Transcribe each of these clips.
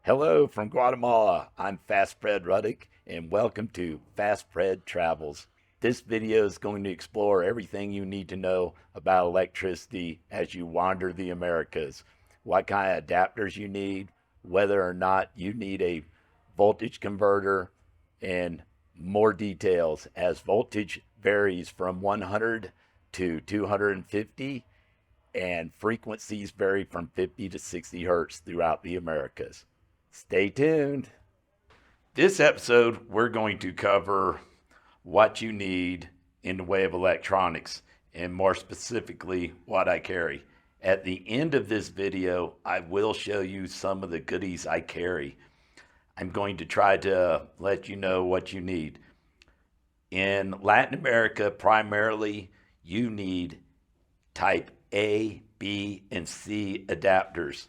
Hello from Guatemala. I'm Fred Ruddock, and welcome to Fred Travels. This video is going to explore everything you need to know about electricity as you wander the Americas. What kind of adapters you need, whether or not you need a voltage converter, and more details as voltage varies from 100 to 250 and frequencies vary from 50 to 60 hertz throughout the Americas. Stay tuned. This episode, we're going to cover what you need in the way of electronics, and more specifically, what I carry. At the end of this video, I will show you some of the goodies I carry. I'm going to try to let you know what you need. In Latin America, primarily, you need type A, B, and C adapters.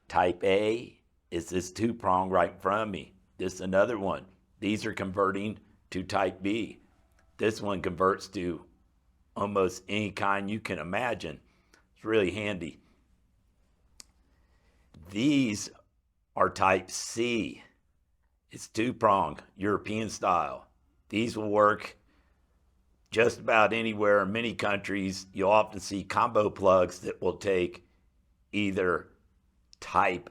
Type A is this two-prong right in front of me. This is another one. These are converting to type B. This one converts to almost any kind you can imagine. It's really handy. These are type C. It's two-prong, European style. These will work just about anywhere in many countries. You'll often see combo plugs that will take either type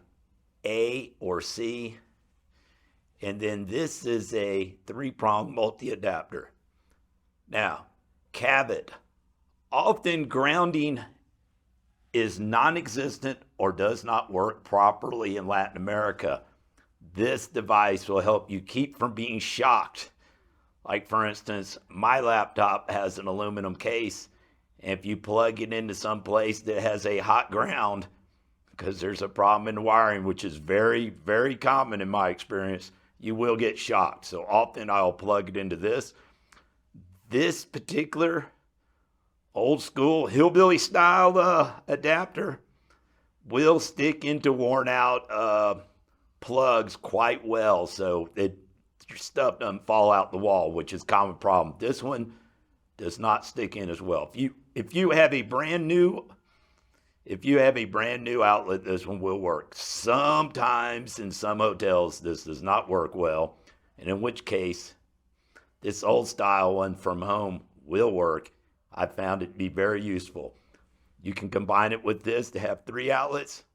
A or C. And then this is a three-prong multi-adapter. Now, caveat, often grounding is non-existent or does not work properly in Latin America. This device will help you keep from being shocked. Like, for instance, my laptop has an aluminum case, and if you plug it into some place that has a hot ground, because there's a problem in the wiring, which is very, very common in my experience, you will get shocked. So often I'll plug it into this. This particular old school hillbilly style adapter will stick into worn out plugs quite well, so that your stuff doesn't fall out the wall, which is a common problem. This one does not stick in as well. If you have a brand new outlet, this one will work. Sometimes in some hotels, this does not work well, and in which case, this old style one from home will work. I found it to be very useful. You can combine it with this to have 3 outlets.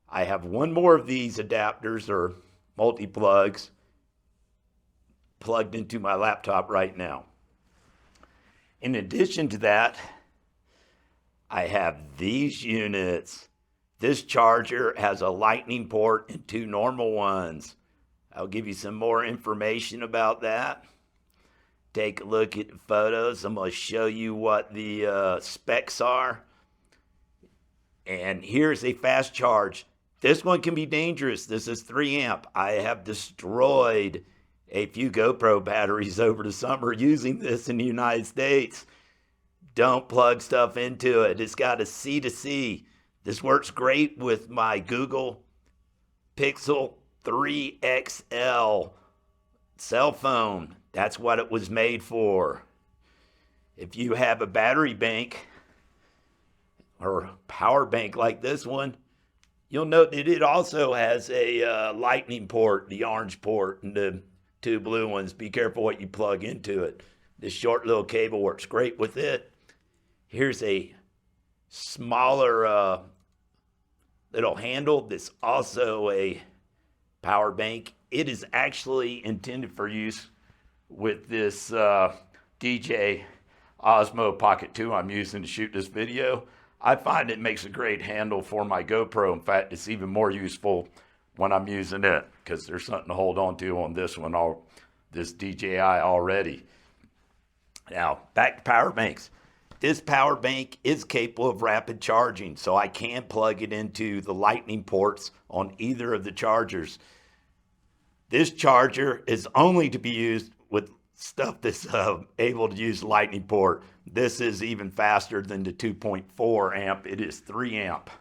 I have one more of these adapters or multi-plugs plugged into my laptop right now. In addition to that, I have these units. This charger has a lightning port and 2 normal ones. I'll give you some more information about that. Take a look at the photos. I'm going to show you what the specs are. And here's a fast charge. This one can be dangerous. This is 3 amp. I have destroyed a few GoPro batteries over the summer using this in the United States. Don't plug stuff into it. It's got a C to C. This works great with my Google Pixel 3 XL cell phone. That's what it was made for. If you have a battery bank or power bank like this one, you'll note that it also has a lightning port, the orange port, and the 2 blue ones. Be careful what you plug into it. This short little cable works great with it. Here's a smaller little handle that's also a power bank. It is actually intended for use with this DJI Osmo Pocket 2 I'm using to shoot this video. I find it makes a great handle for my GoPro. In fact, it's even more useful when I'm using it because there's something to hold on to on this one, this DJI already. Now, back to power banks. This power bank is capable of rapid charging, so I can plug it into the lightning ports on either of the chargers. This charger is only to be used with stuff that's able to use lightning port. This is even faster than the 2.4 amp. It is 3 amp.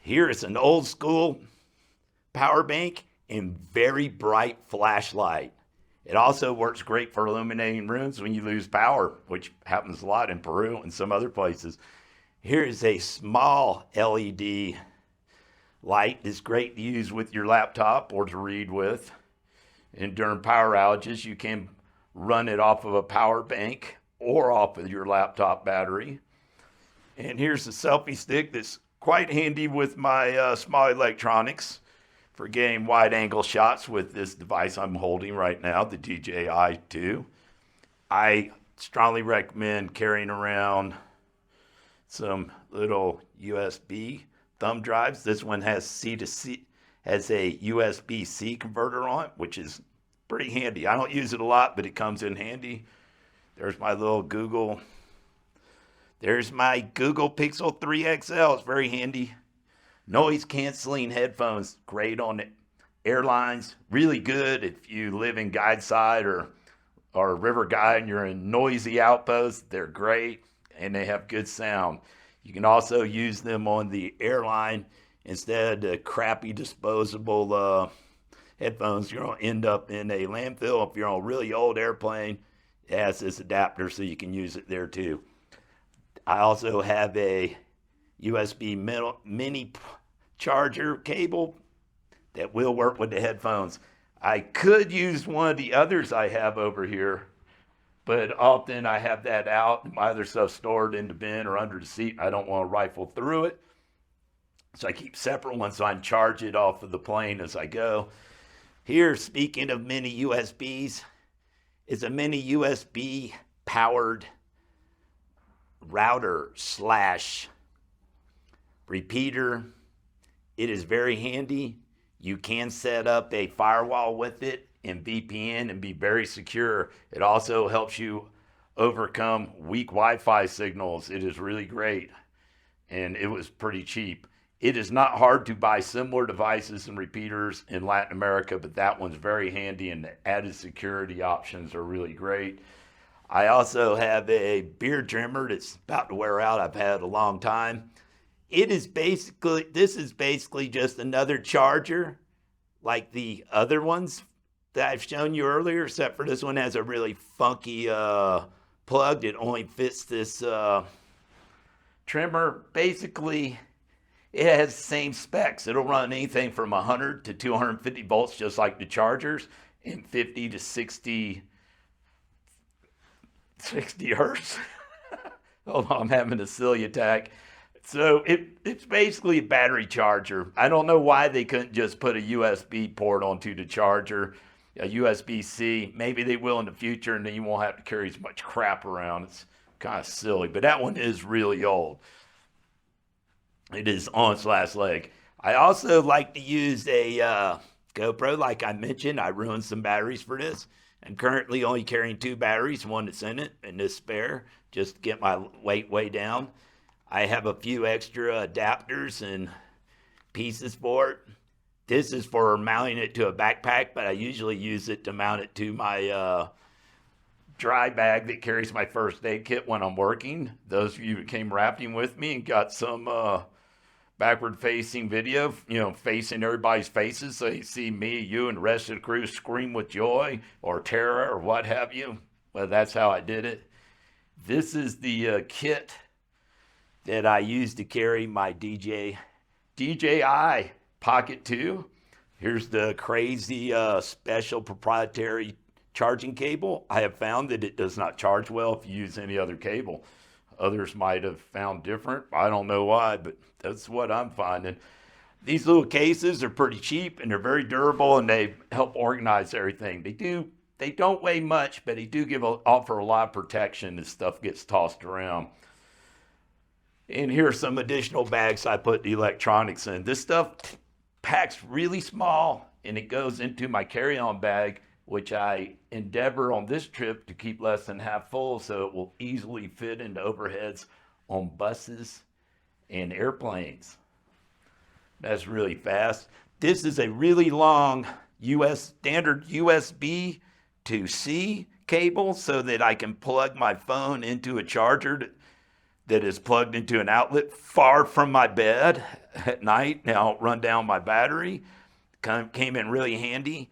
Here is an old school power bank and very bright flashlight. It also works great for illuminating rooms when you lose power, which happens a lot in Peru and some other places. Here is a small LED light is great to use with your laptop or to read with. And during power outages, you can run it off of a power bank or off of your laptop battery. And here's a selfie stick that's quite handy with my small electronics for getting wide angle shots with this device I'm holding right now, the DJI 2. I strongly recommend carrying around some little USB thumb drives. This one has C to C, has a USB-C converter on it, which is pretty handy. I don't use it a lot, but it comes in handy. There's my little Google. There's my Google Pixel 3 XL. It's very handy. Noise canceling headphones, great on airlines. Really good if you live in guide side or a river guide and you're in noisy outposts. They're great and they have good sound. You can also use them on the airline instead of the crappy disposable headphones. You're going to end up in a landfill. If you're on a really old airplane, it has this adapter so you can use it there too. I also have a USB mini charger cable that will work with the headphones. I could use one of the others I have over here, but often I have that out. My other stuff stored in the bin or under the seat. I don't want to rifle through it. So I keep separate ones so I can charge it off of the plane as I go. Here, speaking of mini USBs, is a mini USB powered router / repeater. It is very handy. You can set up a firewall with it and VPN and be very secure. It also helps you overcome weak Wi-Fi signals. It is really great. And it was pretty cheap. It is not hard to buy similar devices and repeaters in Latin America, but that one's very handy and the added security options are really great. I also have a beard trimmer that's about to wear out. I've had it a long time. This is basically just another charger like the other ones that I've shown you earlier, except for this one has a really funky plug that only fits this trimmer. Basically, it has the same specs. It'll run anything from 100 to 250 volts, just like the chargers, and 50 to 60 hertz. Hold on, I'm having a silly attack. So it's basically a battery charger. I don't know why they couldn't just put a USB port onto the charger, a USB-C. Maybe they will in the future, and then you won't have to carry as much crap around. It's kind of silly, but that one is really old. It is on its last leg. I also like to use a GoPro. Like I mentioned, I ruined some batteries for this. I'm currently only carrying 2 batteries, one that's in it and this spare, just to get my weight way down. I have a few extra adapters and pieces for it. This is for mounting it to a backpack, but I usually use it to mount it to my dry bag that carries my first aid kit when I'm working. Those of you who came rafting with me and got some backward facing video, facing everybody's faces so you see me, you, and the rest of the crew scream with joy or terror or what have you. Well, that's how I did it. This is the kit that I use to carry my DJI Pocket 2. Here's the crazy special proprietary charging cable. I have found that it does not charge well if you use any other cable. Others might have found different. I don't know why, but that's what I'm finding. These little cases are pretty cheap and they're very durable and they help organize everything. They don't weigh much, but they do offer a lot of protection as stuff gets tossed around. And here are some additional bags I put the electronics in. This stuff packs really small and it goes into my carry-on bag, which I endeavor on this trip to keep less than half full so it will easily fit into overheads on buses and airplanes. That's really fast. This is a really long standard USB to C cable so that I can plug my phone into a charger that is plugged into an outlet far from my bed at night. Now I'll run down my battery. Came in really handy.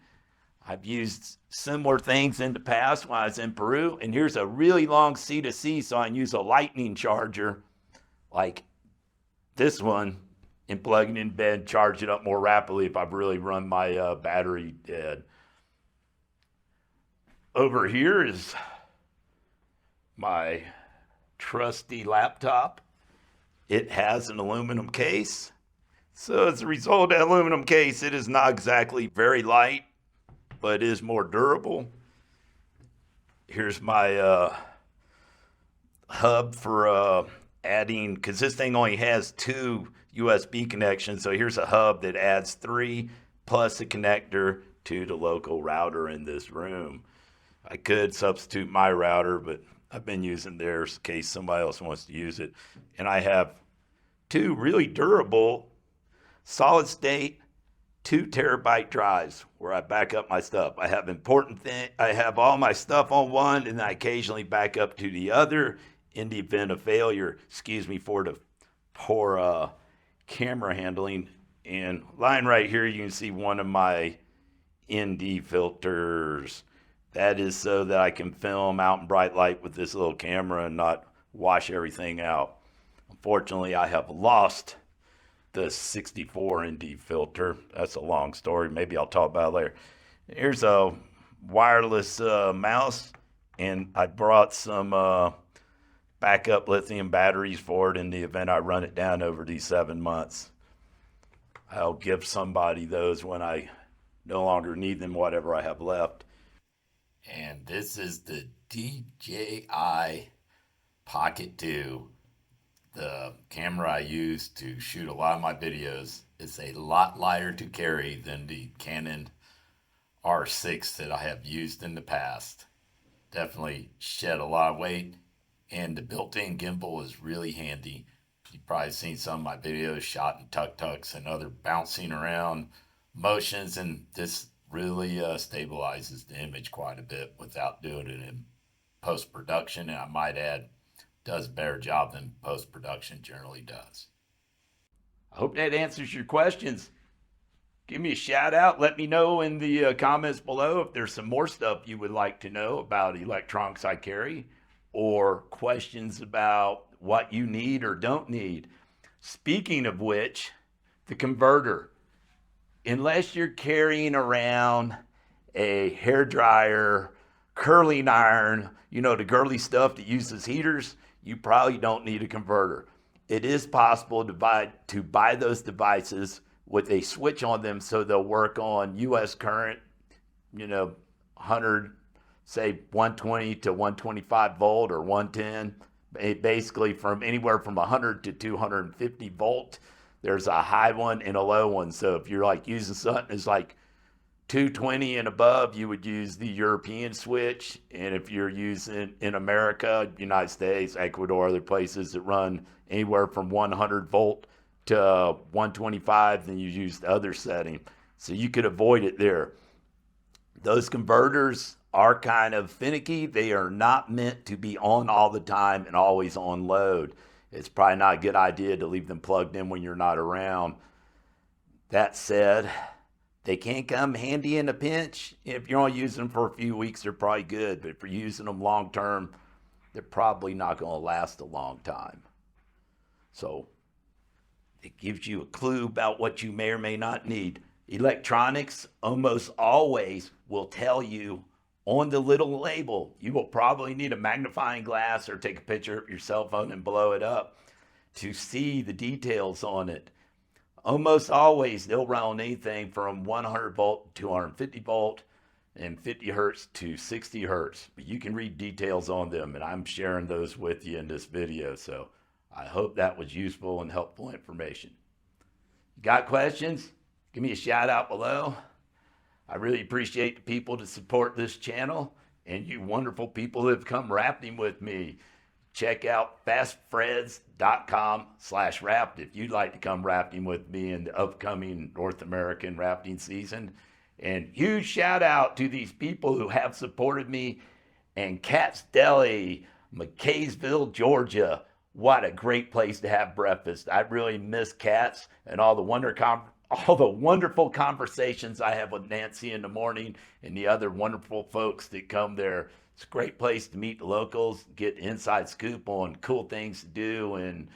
I've used similar things in the past when I was in Peru. And here's a really long C to C, so I can use a lightning charger like this one and plug it in bed, charge it up more rapidly if I've really run my battery dead. Over here is my trusty laptop. It has an aluminum case. So as a result of that aluminum case, it is not exactly very light, but is more durable. Here's my hub for adding, because this thing only has 2 USB connections. So here's a hub that adds 3 plus a connector to the local router in this room. I could substitute my router, but I've been using theirs in case somebody else wants to use it. And I have 2 really durable solid state 2 terabyte drives where I back up my stuff. I have I have all my stuff on one, and I occasionally back up to the other in the event of failure. Excuse me for the poor camera handling. And lying right here, you can see one of my ND filters. That is so that I can film out in bright light with this little camera and not wash everything out. Unfortunately, I have lost the 64 ND filter. That's a long story. Maybe I'll talk about it later. Here's a wireless mouse, and I brought some backup lithium batteries for it in the event I run it down over these 7 months. I'll give somebody those when I no longer need them, whatever I have left. And this is the DJI Pocket 2. The camera I use to shoot a lot of my videos is a lot lighter to carry than the Canon R6 that I have used in the past. Definitely shed a lot of weight, and the built-in gimbal is really handy. You've probably seen some of my videos shot in tuk-tuks and other bouncing around motions, and this really stabilizes the image quite a bit without doing it in post-production, and I might add, does a better job than post-production generally does. I hope that answers your questions. Give me a shout out. Let me know in the comments below if there's some more stuff you would like to know about electronics I carry, or questions about what you need or don't need. Speaking of which, the converter. Unless you're carrying around a hairdryer, curling iron, the girly stuff that uses heaters, you probably don't need a converter. It is possible to buy those devices with a switch on them so they'll work on US current, 100, say 120 to 125 volt or 110, basically from anywhere from 100 to 250 volt. There's a high one and a low one. So if you're like using something that's like 220 and above, you would use the European switch. And if you're using in America, United States, Ecuador, other places that run anywhere from 100 volt to 125, then you use the other setting. So you could avoid it there. Those converters are kind of finicky. They are not meant to be on all the time and always on load. It's probably not a good idea to leave them plugged in when you're not around. That said, they can come handy in a pinch. If you're only using them for a few weeks, they're probably good. But if you're using them long term, they're probably not going to last a long time. So it gives you a clue about what you may or may not need. Electronics almost always will tell you on the little label. You will probably need a magnifying glass or take a picture of your cell phone and blow it up to see the details on it. Almost always they'll run on anything from 100 volt to 250 volt and 50 hertz to 60 hertz. But you can read details on them, and I'm sharing those with you in this video. So I hope that was useful and helpful information. Got questions? Give me a shout out below. I really appreciate the people that support this channel and you wonderful people that have come rafting with me. Check out fastfreds.com/raft if you'd like to come rafting with me in the upcoming North American rafting season. And huge shout out to these people who have supported me and Cat's Deli, McKaysville, Georgia. What a great place to have breakfast. I really miss Cat's and all the wonderful conversations I have with Nancy in the morning and the other wonderful folks that come there. It's a great place to meet the locals, get inside scoop on cool things to do in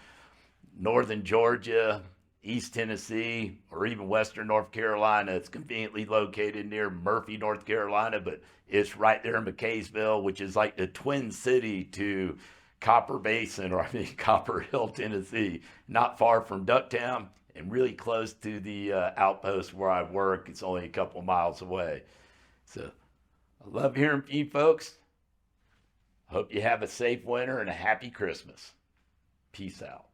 northern Georgia East Tennessee, or even Western North Carolina. It's conveniently located near Murphy, North Carolina, but it's right there in McKaysville, which is like the twin city to Copper Basin, or I mean Copper Hill, Tennessee, not far from Ducktown and really close to the outpost where I work. It's only a couple miles away. So I love hearing from you folks. Hope you have a safe winter and a happy Christmas. Peace out.